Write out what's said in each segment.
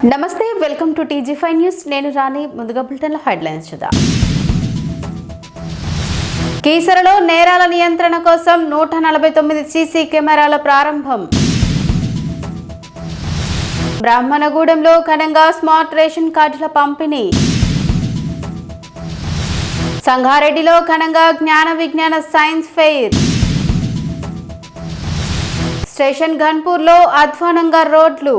నమస్తే, welcome to TG5 news. నేను రాణి. ముందుగా బులెటిన్ల హెడ్లైన్స్ చూద్దాం. కీసరలో నేరాల నియంత్రణ కోసం 149 సీసీ కెమెరాల ప్రారంభం. బ్రాహ్మణగూడెంలో ఘనంగా స్మార్ట్ రేషన్ కార్డుల పంపిణీ. సంగారెడ్డిలో ఘనంగా జ్ఞాన విజ్ఞాన సైన్స్ ఫెయిర్. స్టేషన్ ఘన్పూర్లో అధ్వానంగా రోడ్లు.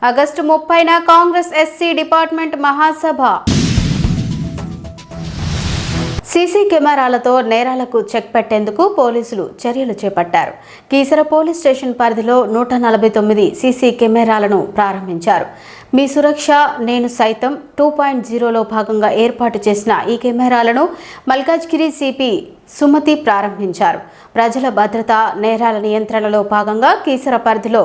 ఆగస్టు 30న కాంగ్రెస్ ఎస్సీ డిపార్ట్మెంట్ మహాసభ. సీసీ కెమెరాలతో నేరాలకు చెక్ పెట్టేందుకు పోలీసులు చర్యలు చేపట్టారు. కీసర పోలీస్ స్టేషన్ పరిధిలో 149 సీసీ కెమెరాలను ప్రారంభించారు. మీ సురక్ష నేను సైతం 2.0లో భాగంగా ఏర్పాటు చేసిన ఈ కెమెరాలను మల్కాజ్గిరి సిపి సుమతి ప్రారంభించారు. ప్రజల భద్రత, నేరాల నియంత్రణలో భాగంగా కీసర పరిధిలో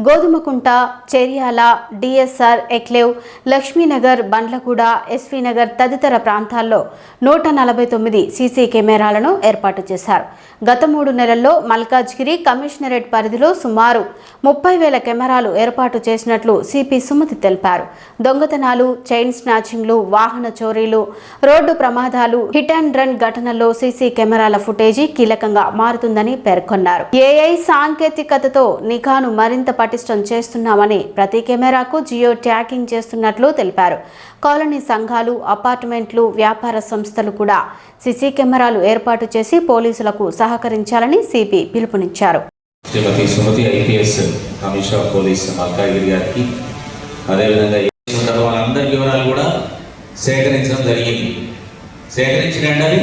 గోధుమకుంట, చెర్యాల, డిఎస్ఆర్, ఎక్లేవ్, లక్ష్మీనగర్, బండ్లగూడ, ఎస్వి నగర్ తదితర ప్రాంతాల్లో 149 సీసీ కెమెరాలను ఏర్పాటు చేశారు. గత 3 నెలల్లో మల్కాజ్గిరి కమిషనరేట్ పరిధిలో సుమారు 30,000 కెమెరాలు ఏర్పాటు చేసినట్లు సిపి సుమతి తెలిపారు. దొంగతనాలు, చైన్ స్నాచింగ్లు, వాహన చోరీలు, రోడ్డు ప్రమాదాలు, హిట్ అండ్ రన్ ఘటనల్లో సీసీ కెమెరాల ఫుటేజీ కీలకంగా మారుతుందని పేర్కొన్నారు. ఏఐ సాంకేతికతతో నిఘాను మరింత పటిష్టం చేస్తున్నామని, ప్రతి కెమెరాకు జియో ట్యాగింగ్ చేస్తున్నట్లు తెలిపారు. కాలనీ సంఘాలు, అపార్ట్మెంట్లు, వ్యాపార సంస్థలు కూడా సీసీ కెమెరాలు ఏర్పాటు చేసి పోలీసులకు సహకరించాలని సిపి పిలుపునిచ్చారు. Shrimati Sumathi IPS commissioner of police Malkajgiri గారికి, అదేవిధంగా వాళ్ళందరి వివరాలు కూడా సేకరించడం జరిగింది. సేకరించడండి అది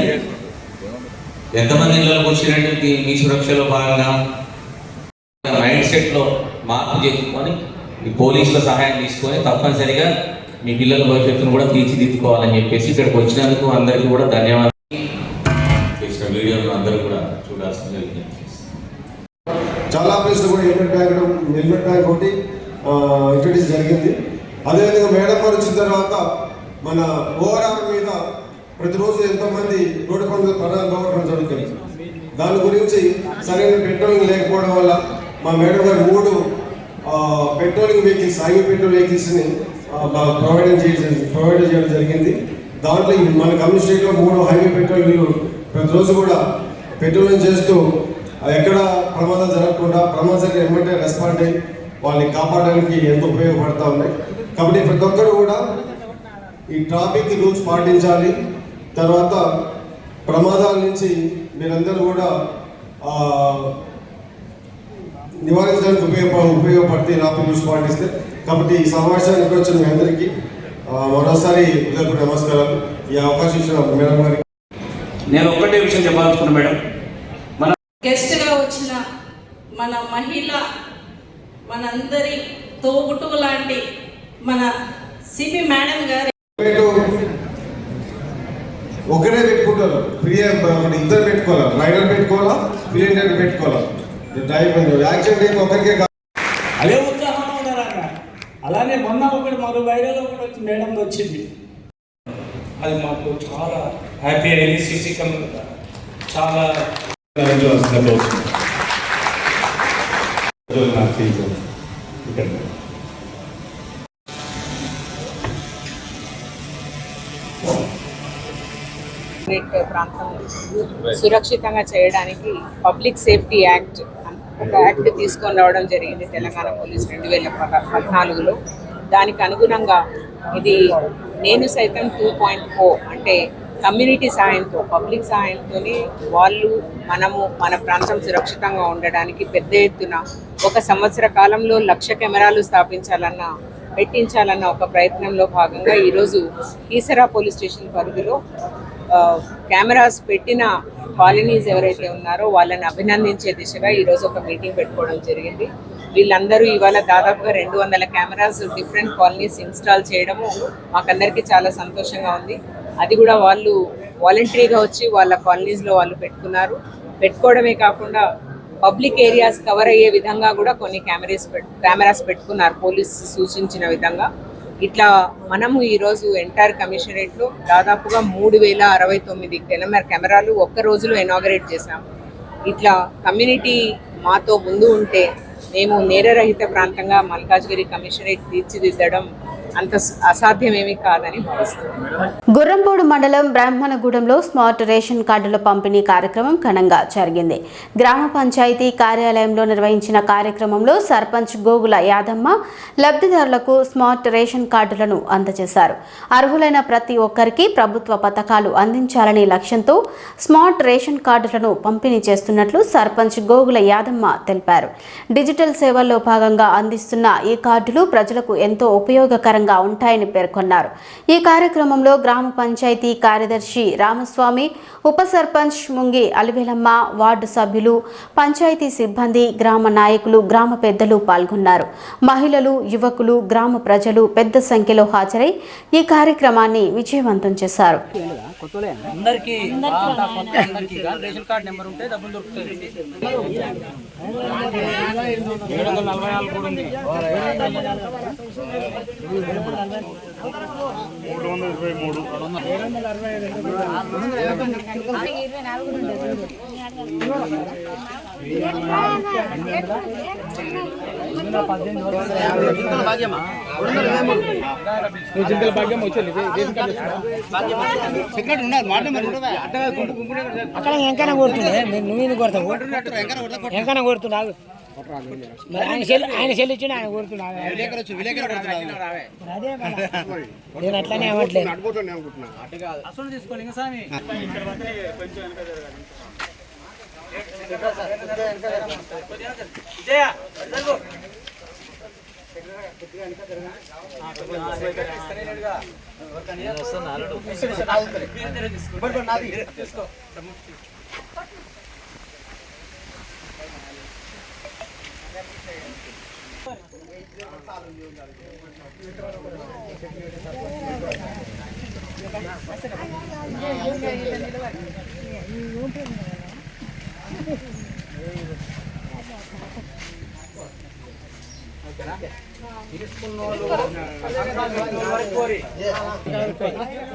ఎంతమంది ఇళ్ళకి వచ్చినట్టు మీ సురక్షలో భాగంగా మైండ్ సెట్లో మార్పు చేసుకొని ఈ పోలీసుల సహాయం తీసుకొని తప్పనిసరిగా మీ పిల్లల భవిష్యత్తును కూడా తీర్చిదిద్దుకోవాలని చెప్పేసి ఇక్కడికి వచ్చినందుకు అందరికీ కూడా ధన్యవాదాలు. చేసిన వీడియోను అందరూ కూడా చూడాల్సిందిగా విజ్ఞప్తి చేస్తాను. చాలా ప్లేస్లో కూడా హెల్మెట్ బ్యాగ్ ఒకటి ఇంట్రడ్యూస్ జరిగింది. అదేవిధంగా మేడం గారు వచ్చిన తర్వాత మన ఓఆర్ఆర్ మీద ప్రతిరోజు ఎంతోమంది రోడ్డు పనులు ప్రధాన పోవడం జరుగుతుంది. దాని గురించి సరైన పెట్రోలింగ్ లేకపోవడం వల్ల మా మేడం గారు 3 పెట్రోలింగ్ వెహికల్స్, హైవే పెట్రోల్ వెహికల్స్ని ప్రొవైడ్ చేయడం జరిగింది. దాంట్లో మన కమ్యూనిస్టేట్లో 3 హైవే పెట్రోల్ వీళ్ళు ప్రతిరోజు కూడా పెట్రోలింగ్ చేస్తూ ఎక్కడ ప్రమాదం జరగకుండా ప్రమాదానికి ఎమ్మటే రెస్పాండ్ అయ్యి వాళ్ళని కాపాడడానికి ఎంతో ఉపయోగపడతా ఉన్నాయి. కాబట్టి ప్రతి ఒక్కరు కూడా ఈ ట్రాఫిక్ రూల్స్ పాటించాలి. తర్వాత ప్రమాదాల నుంచి మీరందరూ కూడా నివారించడానికి ఉపయోగపడితే ట్రాఫిక్ రూల్స్ పాటిస్తే. కాబట్టి ఈ సమావేశానికి వచ్చిన మీ అందరికీ మరోసారి నమస్కారాలు. ఈ అవకాశం ఇచ్చిన మేడం గారికి నేను ఒక్కటే విషయం చెప్పాలనుకున్నా మేడం. మన గెస్ట్గా వచ్చిన మన మహిళ, మనందరి తోబుట్టువు లాంటి మన సిపి మేడం గారు ఒకరే పెట్టుకుంటారు. ఇద్దరు పెట్టుకోవాలి, రైడర్ పెట్టుకోవాలా, ఫిలిండర్ పెట్టుకోవాలా. యాక్సిడెంట్ అయితే ఒకరికే కాదు. అదే ఉత్సాహంగా ఉన్నారన్న. అలానే మొన్న ఒకటి మాకు వైరల్ ఒకటి వచ్చి మేడం వచ్చింది. అది మాకు చాలా హ్యాపీ అయింది. సీసీ కెమెరా చాలా ప్రాంతం సురక్షితంగా చేయడానికి పబ్లిక్ సేఫ్టీ యాక్ట్ ఒక యాక్ట్ తీసుకొని రావడం జరిగింది తెలంగాణ పోలీస్ 2014లో. దానికి అనుగుణంగా ఇది నేను సైతం 2.0 అంటే కమ్యూనిటీ సహాయంతో, పబ్లిక్ సహాయంతో మనము మన ప్రాంతం సురక్షితంగా ఉండడానికి పెద్ద ఎత్తున 1 సంవత్సర కాలంలో 1,00,000 కెమెరాలు పెట్టించాలన్న ఒక ప్రయత్నంలో భాగంగా ఈరోజు కీసరా పోలీస్ స్టేషన్ పరిధిలో కెమెరాస్ పెట్టిన కాలనీస్ ఎవరైతే ఉన్నారో వాళ్ళని అభినందించే దిశగా ఈరోజు ఒక మీటింగ్ పెట్టుకోవడం జరిగింది. వీళ్ళందరూ ఇవాళ దాదాపుగా 200 కెమెరాస్ డిఫరెంట్ కాలనీస్ ఇన్స్టాల్ చేయడము మాకందరికీ చాలా సంతోషంగా ఉంది. అది కూడా వాళ్ళు వాలంటరీగా వచ్చి వాళ్ళ కాలనీస్లో వాళ్ళు పెట్టుకోవడమే కాకుండా పబ్లిక్ ఏరియాస్ కవర్ అయ్యే విధంగా కూడా కొన్ని కెమెరాస్ పెట్టుకున్నారు పోలీసు సూచించిన విధంగా. ఇట్లా మనము ఈరోజు ఎంటైర్ కమిషనరేట్లో దాదాపుగా 3,069 కెమెరాలు ఒక్క రోజులో ఇనాగరేట్ చేశాము. ఇట్లా కమ్యూనిటీ మాతో ముందు ఉంటే మేము నేరరహిత ప్రాంతంగా మల్కాజ్గిరి కమిషనరేట్ తీర్చిదిద్దడం అంత అసాధ్యమేమీ కాదని భావిస్తున్నాం. గుర్రంపోడు మండలం బ్రాహ్మణగూడెంలో స్మార్ట్ రేషన్ కార్డుల పంపిణీ కార్యక్రమం ఘనంగా జరిగింది. గ్రామ పంచాయతీ కార్యాలయంలో నిర్వహించిన కార్యక్రమంలో సర్పంచ్ గోగుల యాదమ్మ లబ్ధిదారులకు స్మార్ట్ రేషన్ కార్డులను అందజేశారు. అర్హులైన ప్రతి ఒక్కరికి ప్రభుత్వ పథకాలు అందించాలనే లక్ష్యంతో స్మార్ట్ రేషన్ కార్డులను పంపిణీ చేస్తున్నట్లు సర్పంచ్ గోగుల యాదమ్మ తెలిపారు. డిజిటల్ సేవల్లో భాగంగా అందిస్తున్న ఈ కార్డులు ప్రజలకు ఎంతో ఉపయోగకరంగా ఉంటాయని పేర్కొన్నారు. ఈ కార్యక్రమంలో గ్రామ పంచాయతీ కార్యదర్శి రామస్వామి, ఉప సర్పంచ్ ముంగి అలివేలమ్మ, వార్డు సభ్యులు, పంచాయతీ సిబ్బంది, గ్రామ నాయకులు, గ్రామ పెద్దలు పాల్గొన్నారు. మహిళలు, యువకులు, గ్రామ ప్రజలు పెద్ద సంఖ్యలో హాజరై ఈ కార్యక్రమాన్ని విజయవంతం చేశారు. అక్కడ ఎంకన్నా కొడుతుండే నువ్వు కొడతావు ఎంకన్నా కొడుతున్నావు ఆయన చెల్లిచ్చిన ఆయన కొడుతున్నావు అదే నేను అట్లానే అవ్వట్లేదు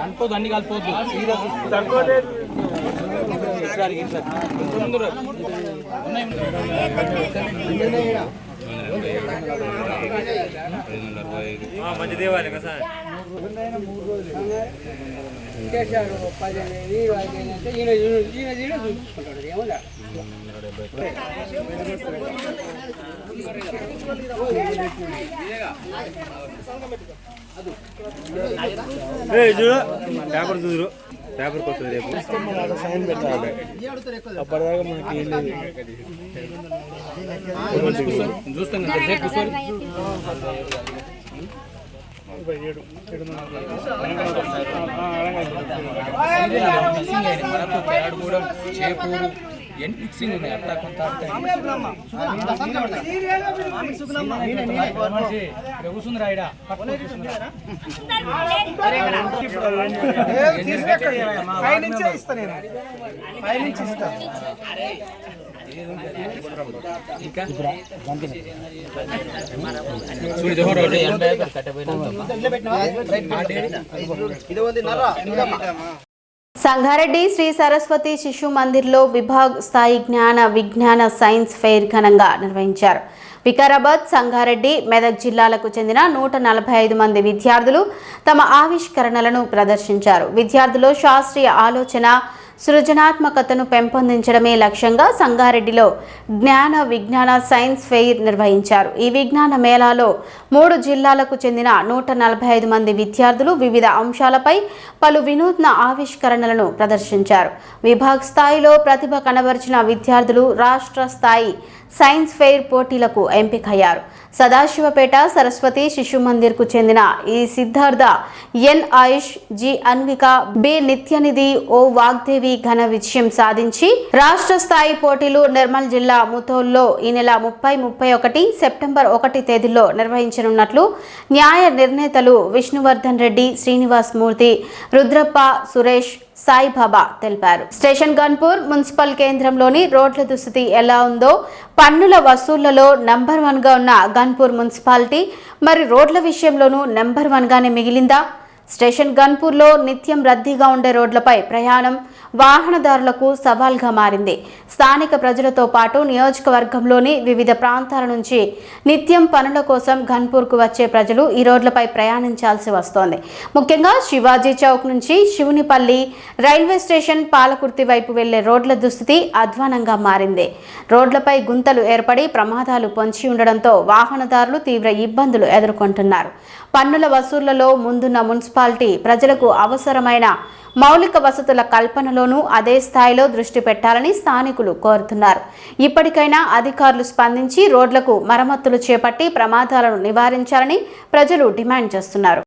అనుకోదు అన్ని కలిపోద్దు మంచి దేవాలి కదా సార్ పేపర్ చూదురు పేపర్కి వస్తుంది రేపు సైన్ పెట్టాలి అప్పటిదాకా మనకి ఏం లేదు చూస్తాం చేపూరు ఎన్ని ఫిక్సింగ్ ఉన్నాయి అట్లా కొంత కూర్చుంది రాయిడా సంగారెడ్డి శ్రీ సరస్వతి శిశు మందిర్లో విభాగ్ స్థాయి జ్ఞాన విజ్ఞాన సైన్స్ ఫెయిర్ ఘనంగా నిర్వహించారు. వికారాబాద్, సంగారెడ్డి, మెదక్ జిల్లాలకు చెందిన 145 మంది విద్యార్థులు తమ ఆవిష్కరణలను ప్రదర్శించారు. విద్యార్థులు శాస్త్రీయ ఆలోచన, సృజనాత్మకతను పెంపొందించడమే లక్ష్యంగా సంగారెడ్డిలో జ్ఞాన విజ్ఞాన సైన్స్ ఫెయిర్ నిర్వహించారు. ఈ విజ్ఞాన మేళాలో 3 జిల్లాలకు చెందిన 145 మంది విద్యార్థులు వివిధ అంశాలపై పలు వినూత్న ఆవిష్కరణలను ప్రదర్శించారు. విభాగ్ స్థాయిలో ప్రతిభ కనబరిచిన విద్యార్థులు రాష్ట్ర స్థాయి సైన్స్ ఫెయిర్ పోటీలకు ఎంపికయ్యారు. సదాశివపేట సరస్వతి శిశు మందిర్కు చెందిన ఈ సిద్ధార్థ, ఎన్ ఆయుష్, జి అన్విక, బి నిత్యనిధి, ఓ వాగ్దేవి ఘన విజయం సాధించి రాష్ట్ర స్థాయి పోటీలు నిర్మల్ జిల్లా ముథోల్లో ఈ నెల 30, 31 సెప్టెంబర్ 1 తేదీల్లో నిర్వహించనున్నట్లు న్యాయ నిర్ణేతలు విష్ణువర్ధన్ రెడ్డి, శ్రీనివాస్ మూర్తి, రుద్రప్ప, సురేష్, సాయిబాబా తెలిపారు. స్టేషన్ గన్పూర్ మున్సిపల్ కేంద్రంలోని రోడ్ల దుస్థితి ఎలా ఉందో, పన్నుల వసూళ్లలో నంబర్ 1గా ఉన్న గన్పూర్ మున్సిపాలిటీ మరి రోడ్ల విషయంలోనూ నంబర్ 1గానే మిగిలిందా? స్టేషన్ గన్పూర్లో నిత్యం రద్దీగా ఉండే రోడ్లపై ప్రయాణం వాహనదారులకు సవాల్గా మారింది. స్థానిక ప్రజలతో పాటు నియోజకవర్గంలోని వివిధ ప్రాంతాల నుంచి నిత్యం పనుల కోసం గన్పూర్కు వచ్చే ప్రజలు ఈ రోడ్లపై ప్రయాణించాల్సి వస్తోంది. ముఖ్యంగా శివాజీ చౌక్ నుంచి శివునిపల్లి రైల్వే స్టేషన్ పాలకుర్తి వైపు వెళ్లే రోడ్ల దుస్థితి అధ్వానంగా మారింది. రోడ్లపై గుంతలు ఏర్పడి ప్రమాదాలు పొంచి ఉండడంతో వాహనదారులు తీవ్ర ఇబ్బందులు ఎదుర్కొంటున్నారు. పన్నుల వసూళ్లలో ముందున్న మున్సిపాలిటీ ప్రజలకు అవసరమైన మౌలిక వసతుల కల్పనలోనూ అదే స్థాయిలో దృష్టి పెట్టాలని స్థానికులు కోరుతున్నారు. ఇప్పటికైనా అధికారులు స్పందించి రోడ్లకు మరమ్మతులు చేపట్టి ప్రమాదాలను నివారించాలని ప్రజలు డిమాండ్ చేస్తున్నారు.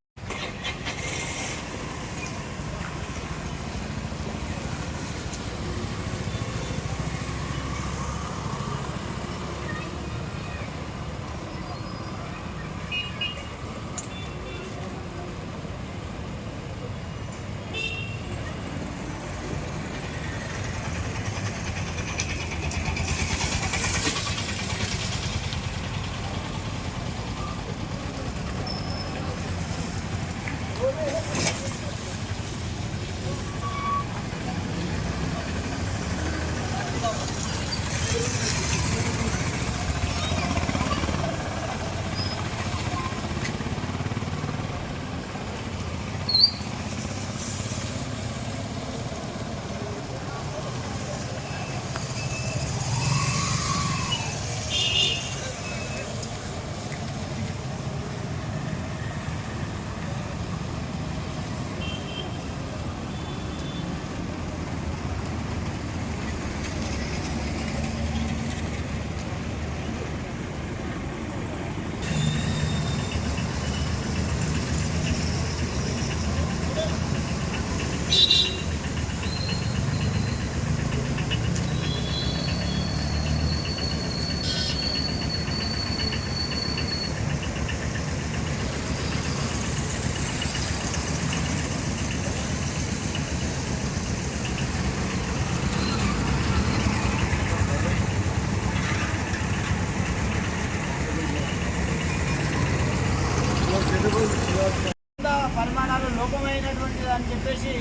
పరిమాణాలు లోపమైనటువంటిది అని చెప్పేసి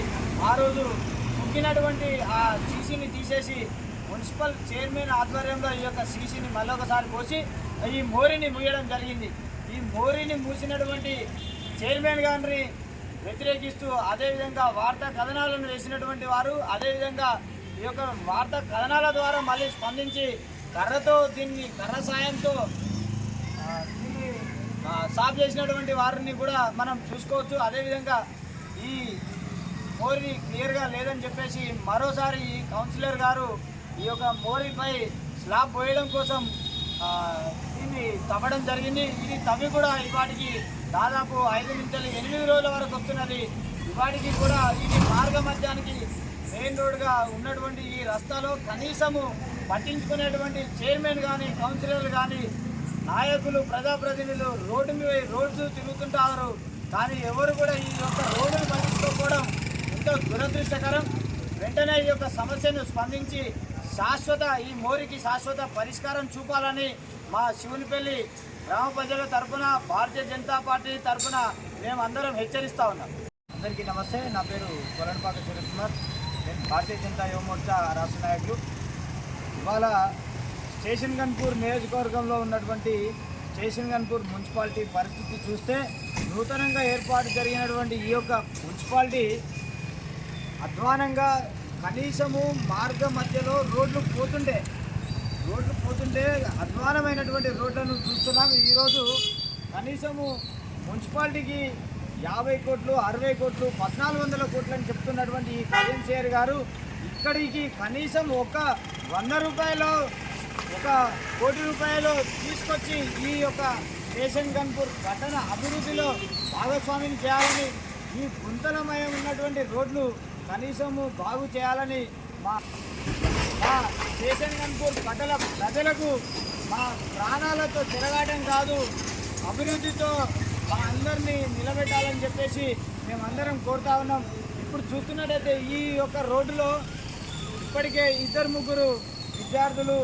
ఆ రోజు ముగ్గినటువంటి ఆ సీసీని తీసేసి మున్సిపల్ చైర్మన్ ఆధ్వర్యంలో ఈ యొక్క సీసీని మళ్ళొకసారి పోసి ఈ మోరీని మూయడం జరిగింది. ఈ మోరీని మూసినటువంటి చైర్మన్ గారిని వ్యతిరేకిస్తూ అదేవిధంగా వార్తా కథనాలను వేసినటువంటి వారు అదేవిధంగా ఈ యొక్క వార్తా కథనాల ద్వారా మళ్ళీ స్పందించి కర్ర సాయంతో దీన్ని సాఫ్ చేసినటువంటి వారిని కూడా మనం చూసుకోవచ్చు. అదేవిధంగా ఈ మోరీ క్లియర్గా లేదని చెప్పేసి మరోసారి ఈ కౌన్సిలర్ గారు ఈ యొక్క మోరీపై స్లాబ్ పోయడం కోసం దీన్ని తవ్వడం జరిగింది. ఇది తవ్వి కూడా ఇవాటికి దాదాపు 5 నుంచి 8 రోజుల వరకు వస్తున్నది. ఇవాటికి కూడా ఇది మార్గ మధ్యానికి మెయిన్ రోడ్గా ఉన్నటువంటి ఈ రస్తాలో కనీసము పట్టించుకునేటువంటి చైర్మన్ కానీ కౌన్సిలర్లు కానీ నాయకులు ప్రజాప్రతినిధులు రోడ్డు తిరుగుతుంటారు. కానీ ఎవరు కూడా ఈ యొక్క రోడ్డును పట్టించుకోకపోవడం ఎంతో దురదృష్టకరం. వెంటనే ఈ యొక్క సమస్యను స్పందించి ఈ మోరికి శాశ్వత పరిష్కారం చూపాలని మా శివునిపల్లి గ్రామ ప్రజల తరఫున భారతీయ జనతా పార్టీ తరఫున మేమందరం హెచ్చరిస్తూ ఉన్నాం. అందరికీ నమస్తే. నా పేరు కొలనపాక సురేష్కుమార్. నేను భారతీయ జనతా యువ మోర్చా రాష్ట్ర నాయకులు. ఇవాళ స్టేషన్ గన్పూర్ నియోజకవర్గంలో ఉన్నటువంటి స్టేషన్ గన్పూర్ మున్సిపాలిటీ పరిస్థితి చూస్తే నూతనంగా ఏర్పాటు జరిగినటువంటి ఈ యొక్క మున్సిపాలిటీ అధ్వానంగా కనీసము మార్గ మధ్యలో రోడ్లు పోతుంటే అధ్వానమైనటువంటి రోడ్లను చూస్తున్నాం. ఈరోజు కనీసము మున్సిపాలిటీకి 50 కోట్లు 60 కోట్లు 1400 కోట్లు అని చెప్తున్నటువంటి ఈ కళ్యాణ్ షేర్ గారు ఇక్కడికి కనీసం ఒక 100 రూపాయలు 1 కోటి రూపాయలు తీసుకొచ్చి ఈ యొక్క స్టేషన్ గన్పూర్ పట్టణ అభివృద్ధిలో భాగస్వామిని చేయాలని, ఈ గుంతలమయం ఉన్నటువంటి రోడ్లు కనీసము బాగు చేయాలని మా స్టేషన్ గన్పూర్ పట్టణ ప్రజలకు మా ప్రాణాలతో తిరగాటం కాదు, అభివృద్ధితో మా అందరినీ నిలబెట్టాలని చెప్పేసి మేమందరం కోరుతా ఉన్నాం. ఇప్పుడు చూస్తున్నట్టయితే ఈ యొక్క రోడ్డులో ఇప్పటికే 2-3 విద్యార్థులు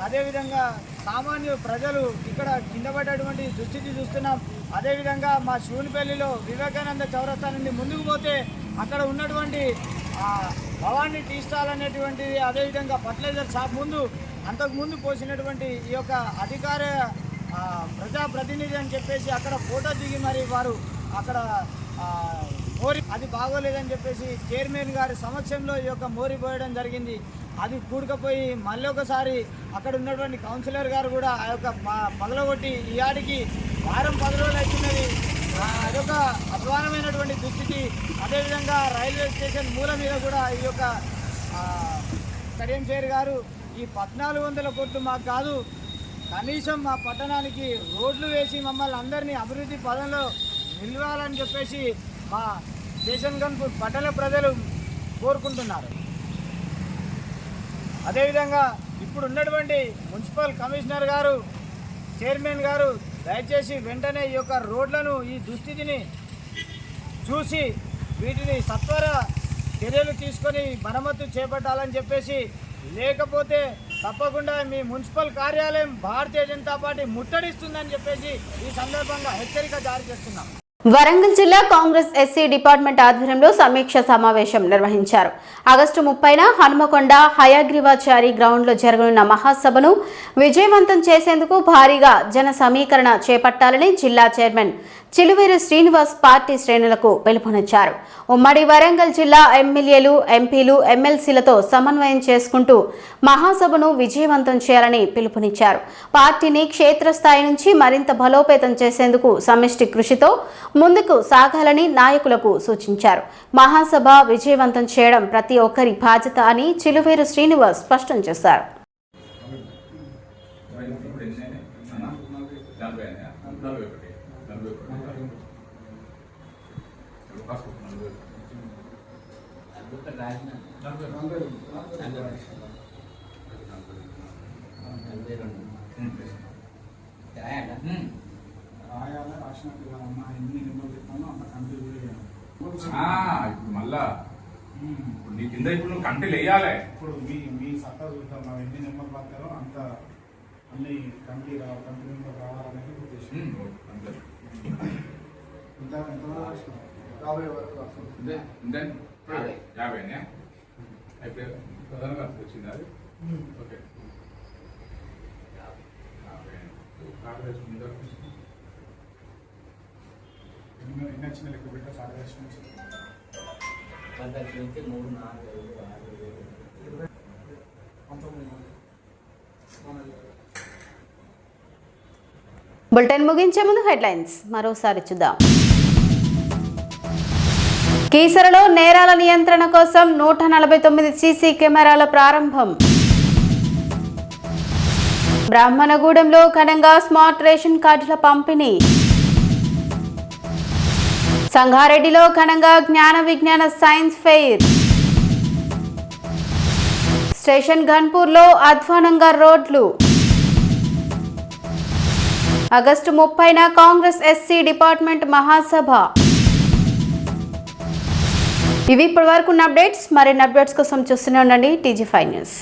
అదేవిధంగా సామాన్య ప్రజలు ఇక్కడ కింద పడ్డటువంటి దుస్థితి చూస్తున్నాం. అదేవిధంగా మా శివునిపల్లిలో వివేకానంద చౌరస్తా నుండి ముందుకు పోతే అక్కడ ఉన్నటువంటి భవానీ టీ స్టాల్ అనేటువంటిది, అదేవిధంగా ఫర్టిలైజర్ షాప్ ముందు అంతకుముందు పోసినటువంటి ఈ యొక్క అధికార ప్రజాప్రతినిధి అని చెప్పేసి అక్కడ ఫోటో దిగి మరి వారు అక్కడ మోరి అది బాగోలేదని చెప్పేసి చైర్మన్ గారి సమక్షంలో ఈ యొక్క మోరి పోయడం జరిగింది. అది కూడకపోయి మళ్ళీ ఒకసారి అక్కడ ఉన్నటువంటి కౌన్సిలర్ గారు కూడా ఆ యొక్క పగలగొట్టి ఈ ఆడికి వారం 10 రోజులు అవుతున్నది. అదొక అధ్వానమైనటువంటి దుస్థితి. అదేవిధంగా రైల్వే స్టేషన్ మూల మీద కూడా ఈ యొక్క కడియం చైర్ గారు ఈ 1400 కోట్లు మాకు కాదు, కనీసం మా పట్టణానికి రోడ్లు వేసి మమ్మల్ని అందరినీ అభివృద్ధి పదంలో నిలవాలని చెప్పేసి మా స్టేషన్ గన్పూర్ పట్టణ ప్రజలు కోరుకుంటున్నారు. అదేవిధంగా ఇప్పుడు ఉన్నటువంటి మున్సిపల్ కమిషనర్ గారు, చైర్మన్ గారు దయచేసి వెంటనే ఈ యొక్క రోడ్లను, ఈ దుస్థితిని చూసి వీటిని సత్వర చర్యలు తీసుకొని మరమ్మతు చేపట్టాలని చెప్పేసి, లేకపోతే తప్పకుండా మీ మున్సిపల్ కార్యాలయం భారతీయ జనతా పార్టీ ముట్టడిస్తుందని చెప్పేసి ఈ సందర్భంగా హెచ్చరిక జారీ చేస్తున్నాం. వరంగల్ జిల్లా కాంగ్రెస్ ఎస్సీ డిపార్ట్మెంట్ ఆధ్వర్యంలో సమీక్ష సమావేశం నిర్వహించారు. ఆగస్టు 30న హనుమకొండ హయగ్రీవాచారి గ్రౌండ్లో జరగనున్న మహాసభను విజయవంతం చేసేందుకు భారీగా జన సమీకరణ చేపట్టాలని జిల్లా చైర్మన్ చిలువేరు శ్రీనివాస్ పార్టీ శ్రేణులకు పిలుపునిచ్చారు. ఉమ్మడి వరంగల్ జిల్లా ఎమ్మెల్యేలు, ఎంపీలు, ఎమ్మెల్సీలతో సమన్వయం చేసుకుంటూ మహాసభను విజయవంతం చేయాలని పిలుపునిచ్చారు. పార్టీని క్షేత్రస్థాయి నుంచి మరింత బలోపేతం చేసేందుకు సమిష్టి కృషితో ముందుకు సాగాలని నాయకులకు సూచించారు. మహాసభ విజయవంతం చేయడం ప్రతి ఒక్కరి బాధ్యత అని చిలువేరు శ్రీనివాస్ స్పష్టం చేశారు. మళ్ళా నీ కింద ఇప్పుడు నువ్వు కంటిలు వేయాలి. ఇప్పుడు మీ సత్తా చూద్దాం, మనం ఎన్ని నెంబర్లు పడతారో అంత అన్ని కంటి నెంబర్ రావాలనేది ఉద్దేశం. అయితే ప్రధానంగా వచ్చింది అది. ఓకే, ఎన్ని వచ్చిన లెక్క పెట్ట కార్యదర్శి నుంచి బులెటిన్ ముగించే ముందు హెడ్లైన్స్ మరోసారి చూద్దాం. కీసరలో నేరాల నియంత్రణ కోసం 149 సీసీ కెమెరాల ప్రారంభం. బ్రాహ్మణగూడెంలో ఘనంగా స్మార్ట్ రేషన్ కార్డుల పంపిణీ. సంగారెడ్డిలో ఘనంగా జ్ఞాన విజ్ఞాన సైన్స్ ఫెయిర్. స్టేషన్ ఘన్పూర్లో అధ్వానంగా రోడ్లు. ఆగస్టు 30న కాంగ్రెస్ ఎస్సీ డిపార్ట్మెంట్ మహాసభ. ఇవి ఇప్పటివరకు అప్డేట్స్. మరిన్ని అప్డేట్స్ కోసం చూస్తూనే ఉండండి TG5 న్యూస్.